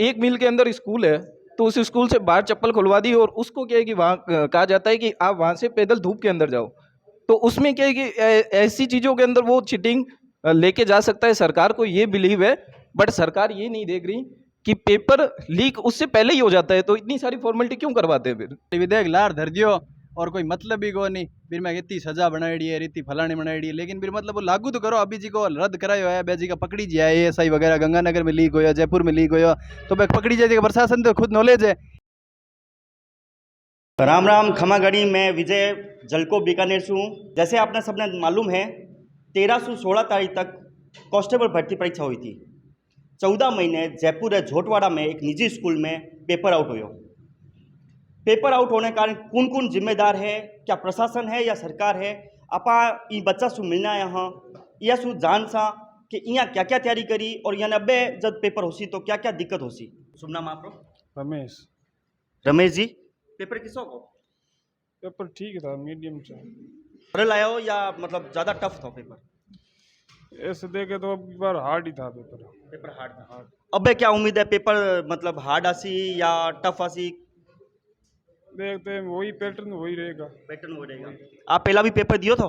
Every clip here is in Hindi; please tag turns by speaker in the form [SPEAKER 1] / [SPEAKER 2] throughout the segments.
[SPEAKER 1] एक मील के अंदर स्कूल है, तो उस स्कूल से बाहर चप्पल खुलवा दी, और उसको क्या है कि वहाँ कहा जाता है कि आप वहाँ से पैदल धूप के अंदर जाओ। तो उसमें क्या है कि ऐसी चीज़ों के अंदर वो चीटिंग लेके जा सकता है, सरकार को ये बिलीव है। बट सरकार ये नहीं देख रही कि पेपर लीक उससे पहले ही हो जाता है, तो इतनी सारी फॉर्मेलिटी क्यों करवाते हैं फिर।
[SPEAKER 2] विधेयक लार धर दियो और कोई मतलब ही को नहीं, फिर मैं इतनी सजा बनाई है, इतनी फलानी बनाई है, लेकिन फिर मतलब वो लागू तो करो। अभी जी को रद्द करायो है, बेजी का पकड़ी जी है ASI वगैरह, गंगानगर में लीक हो, जयपुर में लीक हो, तो भाई पकड़ी जाए। प्रशासन तो खुद नॉलेज है।
[SPEAKER 3] राम राम खमागढ़ी, मैं विजय जलको बीकानेर से हूँ। जैसे आपने सबने मालूम है, 13 से 16 तारीख तक कांस्टेबल भर्ती परीक्षा हुई थी। 14 महीने जयपुर है झोटवाड़ा में एक निजी स्कूल में पेपर आउट हुए। पेपर आउट होने के कारण कौन कौन जिम्मेदार है, क्या प्रशासन है या सरकार है, आपा ई बच्चा सु मिलना यहाँ या सु जान सा कि यहाँ क्या क्या तैयारी करी और यहाँ अबे जब पेपर होसी तो क्या क्या दिक्कत होसी। शुभ नाम आपको?
[SPEAKER 4] रमेश।
[SPEAKER 3] रमेश जी, पेपर किसो को?
[SPEAKER 4] पेपर ठीक था, मीडियम से।
[SPEAKER 3] सरल आया हो या मतलब ज़्यादा टफ था पेपर?
[SPEAKER 4] ऐसे देखे तो अब बार हार्ड ही था पेपर।
[SPEAKER 3] पेपर हार्ड था। अबे क्या उम्मीद है, पेपर मतलब हार्ड आसी या टफ आसी?
[SPEAKER 4] देखते हैं, वही पैटर्न वही रहेगा।
[SPEAKER 3] पैटर्न हो रहेगा। आप पहला भी पेपर दियो था?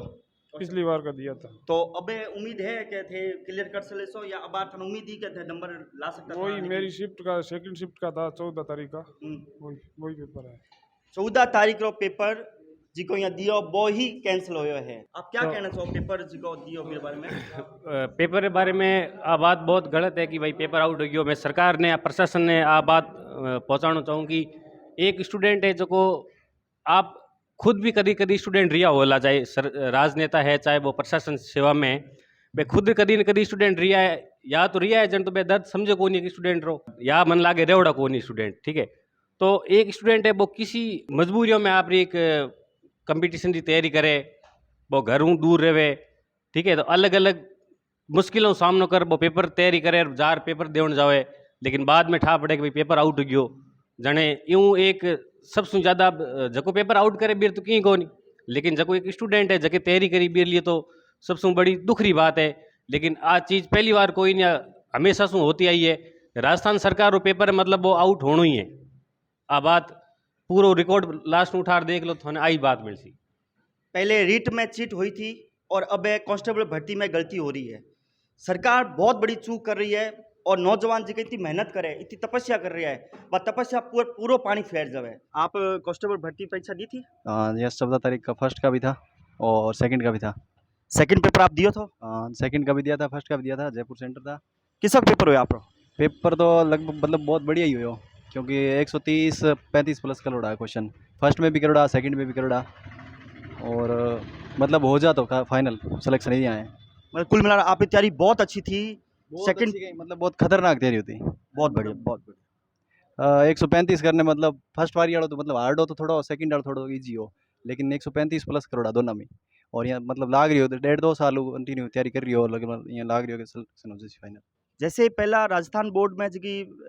[SPEAKER 4] पिछली बार का दिया था।
[SPEAKER 3] तो अबे उम्मीद है कि थे क्लियर कर सलेसो या अब थाने उम्मीद ही कि थे नंबर ला सकता था?
[SPEAKER 4] वही मेरी शिफ्ट का सेकंड शिफ्ट का था, 14 तारीख का। वही पेपर है।
[SPEAKER 3] 14 तारीख रो पेपर जिको यहाँ दियो वो ही कैंसिल हो है। आप क्या कहना चाहो पेपर जिको दियो मेरे बारे में?
[SPEAKER 5] पेपर के बारे में आ बात बहुत गलत है कि भाई पेपर आउट हो गयो। मैं सरकार ने प्रशासन ने आ बात पहुँचाना चाहूँ कि एक स्टूडेंट है जो को आप खुद भी कभी कभी स्टूडेंट रिया होला, चाहे राजनेता है चाहे वो प्रशासन सेवा में है, वे खुद कभी न कभी स्टूडेंट रिया है। या तो रिया है जन तो बे दर्द समझे को नहीं कि स्टूडेंट रो, या मन लागे रेवड़ा को नहीं स्टूडेंट। ठीक है, तो एक स्टूडेंट है वो किसी मजबूरियों में आप एक कंपटीशन की तैयारी करे, वो घरों दूर रहे, ठीक है, तो अलग अलग मुश्किलों सामनो कर वो पेपर तैयारी करे, जार पेपर देवन जावे, लेकिन बाद में ठा पड़े कि भाई पेपर आउट हो गयो। जने यूँ एक सबसे ज़्यादा जको पेपर आउट करे बीर तो कहीं को नहीं, लेकिन जको एक स्टूडेंट है जके तैयारी करी बीर लिए तो सबसे बड़ी दुखरी बात है। लेकिन आज चीज़ पहली बार कोई नहीं, हमेशा से होती आई है। राजस्थान सरकार वो पेपर मतलब वो आउट होना ही है। आ बात पूरा रिकॉर्ड लास्ट में उठार देख लो तो आई बात मिल सी।
[SPEAKER 3] पहले रीट में चीट हुई थी और अब कांस्टेबल भर्ती में गलती हो रही है। सरकार बहुत बड़ी चूक कर रही है और नौजवान जी की इतनी मेहनत करे, इतनी तपस्या कर रही है, वह तपस्या पूरा पानी फेर जावे। आप कांस्टेबल भर्ती परीक्षा दी थी?
[SPEAKER 2] यस, 14 तारीख का फर्स्ट का भी था और सेकंड का भी था।
[SPEAKER 3] सेकंड पेपर आप दियो तो?
[SPEAKER 2] सेकंड का भी दिया था, फर्स्ट का भी दिया था, जयपुर सेंटर था।
[SPEAKER 3] किसका पेपर हुआ आप?
[SPEAKER 2] पेपर तो लगभग मतलब बहुत बढ़िया ही हुआ, क्योंकि 130-35 प्लस का लोड़ा है क्वेश्चन। फर्स्ट में भी करोड़ा, सेकंड में भी करोड़ा, और मतलब हो जा तो फाइनल सिलेक्शन ही आए।
[SPEAKER 3] मतलब कुल मिलाकर आपकी तैयारी बहुत अच्छी थी।
[SPEAKER 2] सेकंड मतलब बहुत खतरनाक तैयारी होती।
[SPEAKER 3] बहुत बढ़िया, बहुत बढ़िया।
[SPEAKER 2] 135 करने मतलब फर्स्ट वाली वाला तो मतलब हार्ड हो तो थोड़ा, सेकंड वाला थोड़ा इजी हो, लेकिन 135 प्लस करोड़ा दोनों में। और यहाँ मतलब लाग रही हो 1.5-2 साल कंटिन्यू तैयारी कर रही हो, लगभग यहाँ लाग रही हो कि सिलेक्शन हो जाए फाइनल।
[SPEAKER 3] जैसे पहला राजस्थान बोर्ड में जी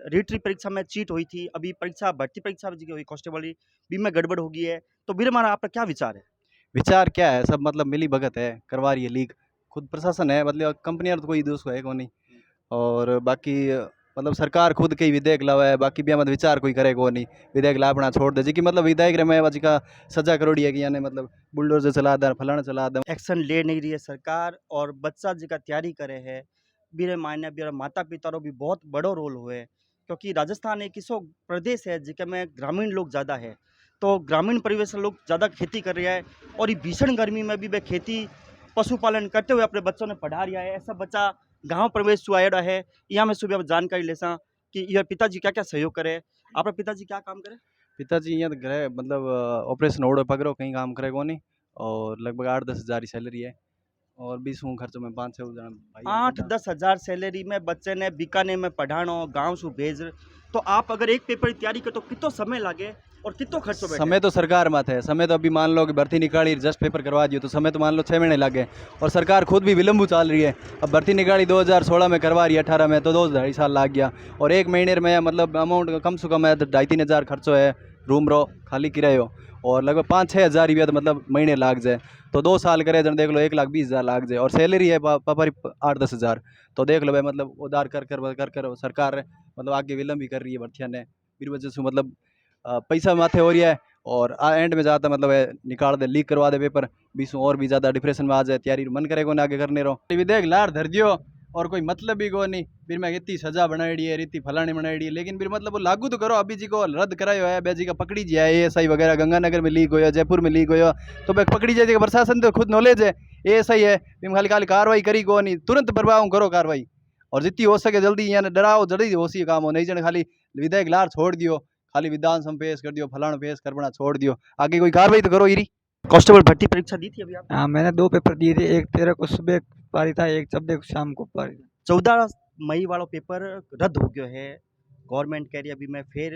[SPEAKER 3] रीटरी परीक्षा में चीट हुई थी, अभी परीक्षा भर्ती परीक्षा जी हुई कांस्टेबल भी में गड़बड़ हो गई है, तो बीर मारा आपका क्या विचार है?
[SPEAKER 2] विचार क्या है, सब मतलब मिली भगत है, करवा रही है लीक खुद प्रशासन है, मतलब कंपनियां तो कोई दोस्त है को नहीं। और बाकी मतलब सरकार खुद के ही विधेयक लावा है, बाकी भी मतलब विचार कोई करे को नहीं। विधेयक ला अपना छोड़ दे जी कि मतलब विधेयक रे में का सजा करोड़ी है कि यानी मतलब बुलडोजर चला दे, फलाना चला दे।
[SPEAKER 3] एक्शन ले नहीं रही है सरकार और बच्चा जी का तैयारी करे है। मेरे मायने मेरा माता पिता रो भी बहुत बड़ो रोल हुए, क्योंकि राजस्थान एक ऐसो प्रदेश है जिसके में ग्रामीण लोग ज़्यादा है, तो ग्रामीण परिवेश लोग ज़्यादा खेती कर रहा है और ये भीषण गर्मी में भी वे खेती पशुपालन करते हुए अपने बच्चों ने पढ़ा रहा है। ऐसा बच्चा गांव प्रवेश सुआड़ा है, यहाँ में सुबह जानकारी लेसा कि यह पिताजी क्या क्या सहयोग करे। आपके पिताजी क्या काम करे?
[SPEAKER 2] पिताजी यहाँ घर मतलब ऑपरेशन ओढ़ो पकड़ो कहीं काम करे को नहीं, और लगभग 8-10 हज़ार सैलरी है, और 20 खर्चों में 5-6 जन
[SPEAKER 3] 8-10 हज़ार सैलरी में बच्चे ने बीकानेर में पढ़ानो, गांव से भेज। तो आप अगर एक पेपर की तैयारी करो तो कितना समय लगे और कितना खर्चो बैठे?
[SPEAKER 2] समय तो सरकार मत है, समय तो अभी मान लो कि भर्ती निकाली जस्ट पेपर करवा दियो तो समय तो मान लो 6 महीने लगे, और सरकार खुद भी विलम्ब चाल रही है। अब भर्ती निकाली 2016 में करवा रही है, 18 में, तो 2-2.5 साल लग गया, और एक महीने में मतलब अमाउंट कम से कम है 2-3 हज़ार खर्चो है, रूम रो खाली किरायो, और लगभग 5-6 हज़ार रुपया तो मतलब महीने लाग जाए, तो 2 साल करे जन देख लो 1,20,000 लाग जाए, और सैलरी है पापा 8-10 हज़ार, तो देख लो भाई मतलब उधार कर कर सरकार मतलब आगे विलम्ब भी कर रही है भर्तियाँ ने फिर वजह से मतलब पैसा माथे हो रही है और एंड में जाता मतलब है निकाल दे लीक करवा दे पेपर बीस और भी ज़्यादा डिप्रेशन में आ जाए तैयारी मन करेगा ना आगे करने रहो विधेयक लार धर दियो और कोई मतलब ही को नहीं फिर मैं इतनी सजा बनाई है रीति फलानी बनाई है लेकिन फिर मतलब वो लागू तो करो अभी जी को रद्द करायो है बेजी का पकड़ी जी है ASI वगैरह गंगानगर में लीक हो जयपुर में लीक हो तो भाई पकड़ी जाए प्रशासन तो खुद नॉलेज है ASI है तुम खाली खाली कार्रवाई करी को नहीं तुरंत प्रभाव करो कार्रवाई और जितनी हो सके जल्दी यहाँ डराओ जल्दी हो सी काम हो नहीं जन खाली विधेयक लार छोड़ दियो खाली विधानसभा पेश कर दियो फलाना पेश करना छोड़ दियो आगे कोई कार्रवाई तो करो इरी
[SPEAKER 3] कांस्टेबल भर्ती परीक्षा दी थी अभी आप?
[SPEAKER 6] हाँ मैंने 2 पेपर दिए थे, एक 13 को सुबह पारी था, एक 14 को शाम को पारी था।
[SPEAKER 3] 14 मई वाला पेपर रद्द हो गया है, गवर्नमेंट कह रही है अभी मैं फिर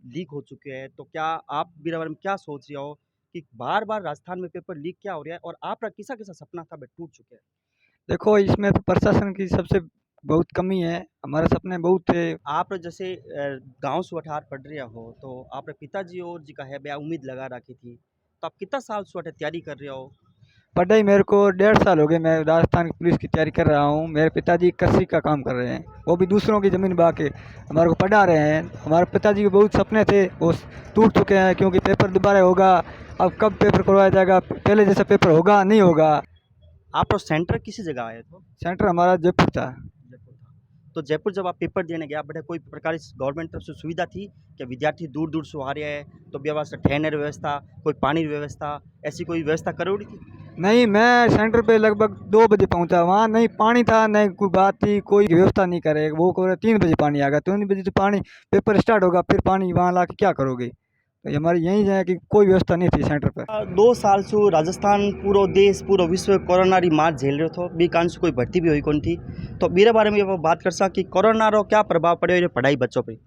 [SPEAKER 3] लीक हो चुके हैं, तो क्या आप मेरे बारे में क्या सोच रहे हो कि बार बार राजस्थान में पेपर लीक क्या हो रहा है और आपका किसा किसा सपना था वह टूट चुके हैं?
[SPEAKER 6] देखो इसमें तो प्रशासन की सबसे बहुत कमी है, हमारे सपने बहुत थे।
[SPEAKER 3] आप जैसे गांव सुवठार पढ़ रहे हो तो आपने पिताजी और जी का है बया उम्मीद लगा रखी थी, तो आप कितना साल सुवठे तैयारी कर रहे हो?
[SPEAKER 6] पढ़ाई मेरे को 1.5 साल हो गए, मैं राजस्थान पुलिस की तैयारी कर रहा हूँ। मेरे पिताजी कृषि का काम कर रहे हैं, वो भी दूसरों की ज़मीन बहा के हमारे को पढ़ा रहे हैं। हमारे पिताजी के बहुत सपने थे, वो टूट चुके हैं क्योंकि पेपर दोबारा होगा। अब कब पेपर करवाया जाएगा, पहले जैसा पेपर होगा नहीं होगा।
[SPEAKER 3] आप तो सेंटर किसी जगह आए थे?
[SPEAKER 6] सेंटर हमारा जयपुर था।
[SPEAKER 3] जयपुर था। तो जयपुर जब आप पेपर देने गए बड़े कोई प्रकार की गवर्नमेंट तरफ से सुविधा थी कि विद्यार्थी दूर दूर से आ रहे हैं तो व्यवस्था ठहरने की व्यवस्था, कोई पानी की व्यवस्था, ऐसी कोई व्यवस्था करोड़ी थी?
[SPEAKER 6] नहीं, मैं सेंटर पे लगभग 2 बजे पहुंचा, वहाँ नहीं पानी था, नहीं कोई बात थी, कोई व्यवस्था नहीं करे। वो कह 3 बजे पानी आ गया, 3 बजे तो पानी पेपर स्टार्ट होगा, फिर पानी वहाँ ला के क्या करोगे। तो ये हमारी यही है कि कोई व्यवस्था नहीं थी सेंटर पर।
[SPEAKER 3] 2 साल से राजस्थान पूरा देश पूरा विश्व कोरोना री मार झेल रहे थो, बी कारण से कोई भर्ती भी हुई कौन थी। तो मेरे बारे में ये बात कर सा कि कोरोना रो क्या प्रभाव पड़े पढ़ाई बच्चों पे?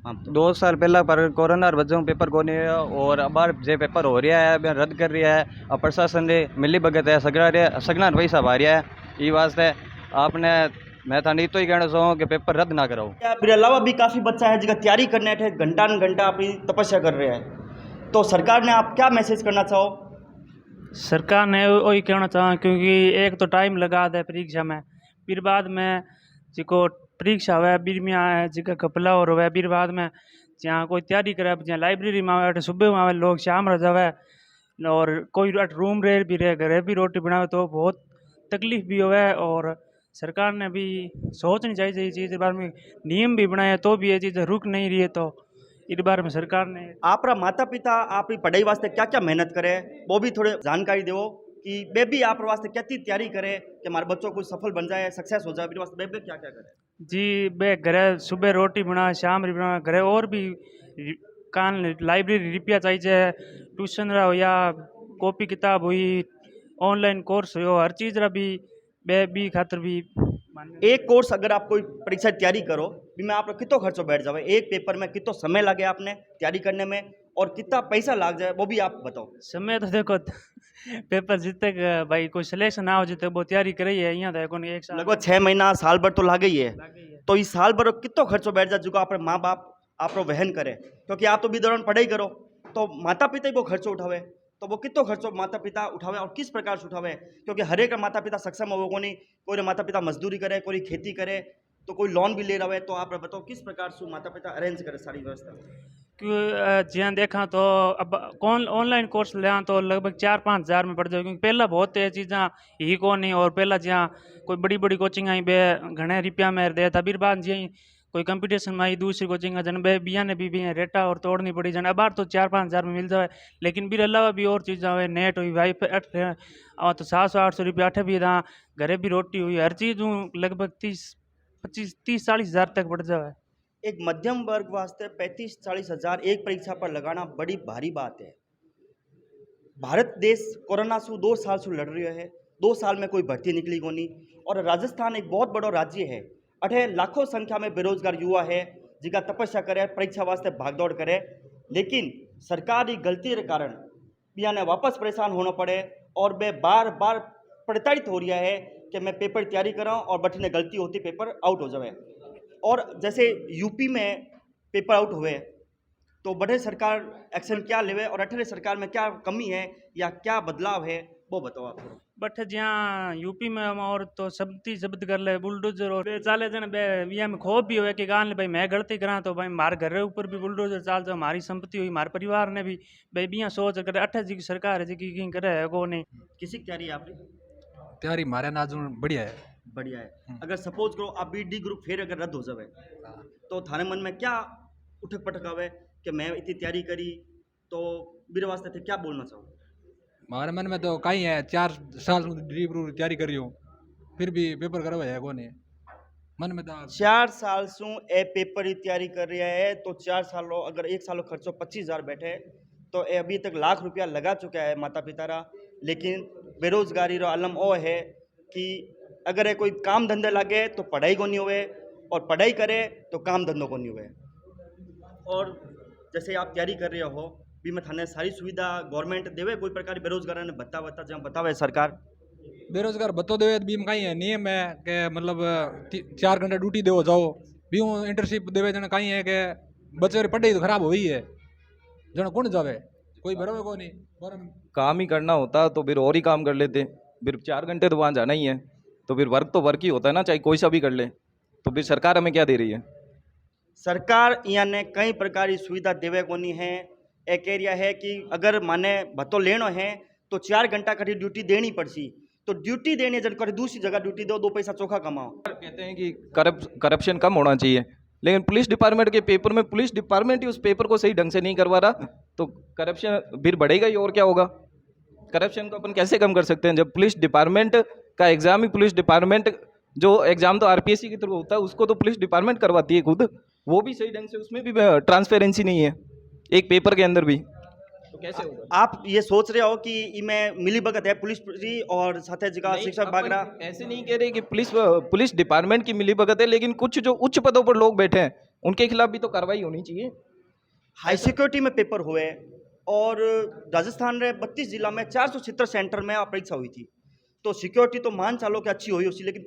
[SPEAKER 3] हाँ,
[SPEAKER 7] 2 साल पहला पर कोरोना बच्चों पेपर को नहीं है और अब बार जे पेपर हो रहा है अब रद्द कर रहा है। अब प्रशासन ने मिली भगत है सगना पैसा भा रहा है, ये वास्ते आपने मैं था नहीं तो ही कहना चाहूँ कि पेपर रद्द ना कराओ।
[SPEAKER 3] फिर अलावा भी काफ़ी बच्चा है जिसका तैयारी करने थे घंटा न घंटा अपनी तपस्या कर रहे हैं, तो सरकार ने आप क्या मैसेज करना चाहो?
[SPEAKER 8] सरकार ने वही कहना चाहा क्योंकि एक तो टाइम लगा दे परीक्षा में, फिर बाद में जिको परीक्षा हुआ बीर में आए जिका कपला और हुआ बीर बाद में जहाँ कोई तैयारी करे जहाँ लाइब्रेरी में आवे सुबह में आवे लोग शाम रह जावे और कोई रूम रहे भी रहे घरे भी रोटी बनावे तो बहुत तकलीफ भी हुआ। और सरकार ने भी सोचनी चाहिए ये चीज़ के बारे में, नियम भी बनाए तो भी ये चीज़ रुक नहीं रही है। तो इस बारे में सरकार ने
[SPEAKER 3] आपरा माता पिता आपकी पढ़ाई वास्ते क्या क्या मेहनत करे वो भी थोड़े जानकारी दो कि बे भी आप वास्ते क्या तैयारी करे कि हमारे बच्चों को सफल बन जाए, सक्सेस हो जाए, मेरे वास्ते बे क्या क्या करे?
[SPEAKER 8] जी बे घरे सुबह रोटी बना शाम भी बना घरे और भी कान लाइब्रेरी रुपया चाहिए, ट्यूशन रहा हो या कॉपी किताब हुई, ऑनलाइन कोर्स हो, हर चीज़ रहा भी खातर भी।
[SPEAKER 3] एक कोर्स अगर आप कोई परीक्षा की तैयारी करो भी मैं आप कितना खर्चो बैठ जाए, एक पेपर में कितना समय लगे आपने तैयारी करने में और कितना पैसा लग जाए वो भी आप बताओ।
[SPEAKER 8] समय तो देखो पेपर जितने भाई कोई सिलेक्शन ना हो जितने वो तैयारी करी है यहाँ देखो नहीं एक साल
[SPEAKER 3] लगभग 6 महीना साल भर तो लागे ही है, तो इस साल भर कितना खर्चो बैठ जाए जो अपने माँ बाप आप वहन करे, क्योंकि आप तो भी दौरान पढ़ाई करो तो माता पिता ही वो खर्चो उठावे, तो वो कितना खर्चो माता पिता उठावे और किस प्रकार से उठावे, क्योंकि हर एक माता पिता सक्षम हो को नहीं, कोई माता पिता मजदूरी करे, कोई खेती करे, तो कोई लोन भी ले रहा है, तो आप बताओ किस प्रकार से माता पिता अरेंज करे सारी व्यवस्था?
[SPEAKER 8] ज्यादा देखा तो अब कौन ऑनलाइन कोर्स ले तो लगभग 4-5 हज़ार में पड़ जाए, क्योंकि पहला बहुत चीज़ा ही को नहीं और पहला जहाँ कोई बड़ी बड़ी कोचिंग आई बे घने रुपया में दे था, फिर बाद जी कोई कंपटीशन में आई दूसरी कोचिंग जन बे बिया ने भी रेटा और तोड़नी पड़ी जन अब तो 4-5 हज़ार में मिल जाए। लेकिन फिर अलावा भी और चीज़ा हुए नेट हुई वाईफाई और तो 700-800 रुपया अठे भी था, घरे भी रोटी हुई, हर चीज़ लगभग 30-40 हज़ार तक बढ़ जाए।
[SPEAKER 3] एक मध्यम वर्ग वास्ते 35-40 हज़ार एक परीक्षा पर लगाना बड़ी भारी बात है। भारत देश कोरोना से 2 साल से लड़ रहा है, 2 साल में कोई भर्ती निकली को नहीं, और राजस्थान एक बहुत बड़ा राज्य है, अठे लाखों संख्या में बेरोजगार युवा है जिनका तपस्या करे परीक्षा वास्ते भागदौड़ करे, लेकिन सरकार की गलती के कारण बिया ने वापस परेशान होना पड़े और वे बार बार प्रताड़ित हो रहा है कि मैं पेपर तैयारी कराऊँ और बठने गलती होती पेपर आउट हो जाए। और जैसे यूपी में पेपर आउट हुए तो बड़े सरकार एक्शन क्या लेवे और अठे सरकार में क्या कमी है या क्या बदलाव है वो बताओ आप।
[SPEAKER 8] बट જ્યાં यूपी में हम और तो शब्दी शब्द कर ले बुलडोजर और बे चाले जने बे विया में खोब भी होए कि गान ले भाई मैं गलती करा तो भाई मार घर ऊपर भी बुलडोजर चाल जो हमारी संपत्ति हुई हमारे परिवार ने भी भाई बिया सोच अगर 28 जी की सरकार है जी की करे है को नहीं
[SPEAKER 3] किसी की तैयारी है आपने?
[SPEAKER 9] तैयारी मारे नाज बढ़िया है।
[SPEAKER 3] बढ़िया है। अगर सपोज करो आप बी डी ग्रुप फिर अगर रद्द हो जावे तो थारे मन में क्या उठक पटक आवे कि मैं इतनी तैयारी करी तो मेरे वास्ते थे क्या बोलना चाहो?
[SPEAKER 9] हमारे मन में तो कहीं है 4 साल डी तैयारी करी हो फिर भी पेपर करवा है कौन है मन में तो
[SPEAKER 3] 4 साल सु ए पेपर की तैयारी कर रहा है तो 4 सालों अगर 1 सालों खर्चो 25,000 बैठे तो ए अभी तक लाख रुपया लगा चुका है माता पिता रा। लेकिन बेरोजगारी रो आलम ओ है कि अगर ये कोई काम धंधे लगे तो पढ़ाई को नहीं हुए और पढ़ाई करे तो काम धंधों को नहीं हुए। और जैसे आप तैयारी कर रहे हो भी मैं थाने सारी सुविधा गवर्नमेंट देवे कोई प्रकार बेरोजगार ने बता जहाँ बतावे सरकार
[SPEAKER 9] बेरोजगार बतो देवे भी कहीं है नियम है कि मतलब 4 घंटे ड्यूटी देव जाओ भी इंटर्नशिप देवे जन कहीं है कि बच्चे पढ़ाई तो खराब हुई है जन कौन जावे कोई बराबर को नहीं
[SPEAKER 1] काम ही करना होता तो फिर और ही काम कर लेते। फिर 4 घंटे तो वहाँ जाना ही है तो फिर वर्क ही होता है ना, चाहे कोई सा भी कर ले। तो फिर सरकार हमें क्या दे रही है?
[SPEAKER 3] सरकार यहाँ ने कई प्रकार की सुविधा देवे को नहीं है। एक एरिया है कि अगर माने भत्तो लेनो है तो 4 घंटा करी ड्यूटी देनी पड़सी तो ड्यूटी देने जन कर दूसरी जगह ड्यूटी दो 2 पैसा चोखा कमाओ।
[SPEAKER 1] कहते हैं कि करप्शन कम होना चाहिए, लेकिन पुलिस डिपार्टमेंट के पेपर में पुलिस डिपार्टमेंट ही उस पेपर को सही ढंग से नहीं करवा रहा तो करप्शन फिर बढ़ेगा ही। और क्या होगा? करप्शन को अपन कैसे कम कर सकते हैं जब पुलिस डिपार्टमेंट का एग्जाम ही पुलिस डिपार्टमेंट, जो एग्जाम तो आरपीएससी के थ्रू होता है उसको तो पुलिस डिपार्टमेंट करवाती है खुद, वो भी सही ढंग से, उसमें भी ट्रांसपेरेंसी नहीं है एक पेपर के अंदर भी, तो कैसे होगा?
[SPEAKER 3] आप ये सोच रहे हो कि इमें मिली भगत है पुलिस और साथ जगह शिक्षा विभाग रा?
[SPEAKER 1] ऐसे नहीं कह रहे कि पुलिस डिपार्टमेंट की मिली भगत है, लेकिन कुछ जो उच्च पदों पर लोग बैठे हैं उनके खिलाफ भी तो कार्रवाई होनी चाहिए।
[SPEAKER 3] हाई सिक्योरिटी में पेपर हुए और राजस्थान रे 32 जिला में 476 सेंटर में परीक्षा हुई थी तो सिक्योरिटी तो मान चालो कि अच्छी हुई उसी, लेकिन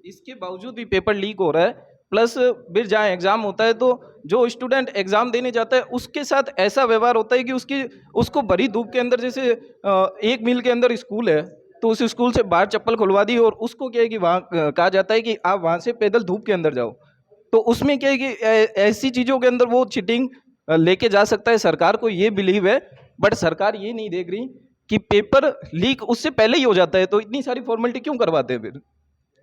[SPEAKER 1] इसके बावजूद भी पेपर लीक हो रहा है। प्लस फिर जहाँ एग्जाम होता है तो जो स्टूडेंट एग्जाम देने जाता है उसके साथ ऐसा व्यवहार होता है कि उसको भरी धूप के अंदर, जैसे 1 मील के अंदर स्कूल है तो उस स्कूल से बाहर चप्पल खुलवा दी और उसको क्या है कि वहाँ कहा जाता है कि आप वहाँ से पैदल धूप के अंदर जाओ। तो उसमें क्या है कि ऐसी चीज़ों के अंदर वो चीटिंग लेके जा सकता है। सरकार को ये बिलीव है, बट सरकार ये नहीं देख रही कि पेपर लीक उससे पहले ही हो जाता है तो इतनी सारी फॉर्मेलिटी क्यों करवाते हैं फिर।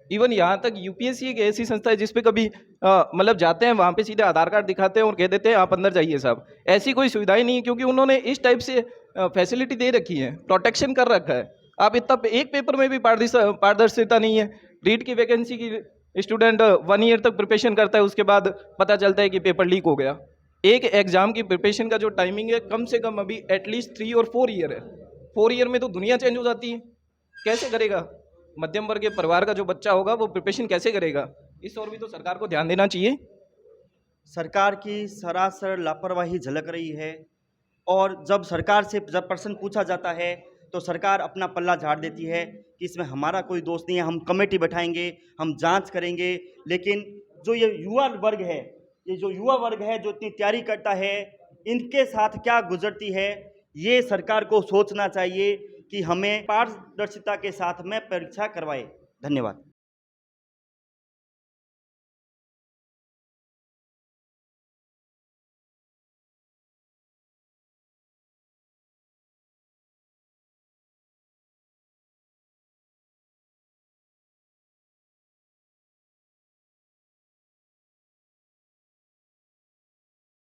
[SPEAKER 1] इवन यहाँ तक यूपीएससी एक ऐसी संस्था है जिसपे कभी मतलब जाते हैं वहाँ पे सीधे आधार कार्ड दिखाते हैं और कह देते हैं आप अंदर जाइए साहब। ऐसी कोई सुविधाएं नहीं है क्योंकि उन्होंने इस टाइप से फैसिलिटी दे रखी है, प्रोटेक्शन कर रखा है। आप इतना एक पेपर में भी पारदर्शिता नहीं है। रीट की वैकेंसी की स्टूडेंट 1 ईयर तक प्रिपरेशन करता है, उसके बाद पता चलता है कि पेपर लीक हो गया। एक एग्जाम की प्रिपरेशन का जो टाइमिंग है कम से कम अभी एटलीस्ट 3 और 4 ईयर है। 4 ईयर में तो दुनिया चेंज हो जाती है, कैसे करेगा मध्यम वर्ग के परिवार का जो बच्चा होगा वो प्रिपरेशन कैसे करेगा? इस और भी तो सरकार को ध्यान देना चाहिए।
[SPEAKER 3] सरकार की सरासर लापरवाही झलक रही है और जब सरकार से जब प्रश्न पूछा जाता है तो सरकार अपना पल्ला झाड़ देती है कि इसमें हमारा कोई दोष नहीं है, हम कमेटी बैठाएंगे, हम जांच करेंगे। लेकिन जो ये युवा वर्ग है, ये जो युवा वर्ग है जो इतनी तैयारी करता है, इनके साथ क्या गुजरती है ये सरकार को सोचना चाहिए कि हमें पारदर्शिता के साथ में परीक्षा करवाए। धन्यवाद।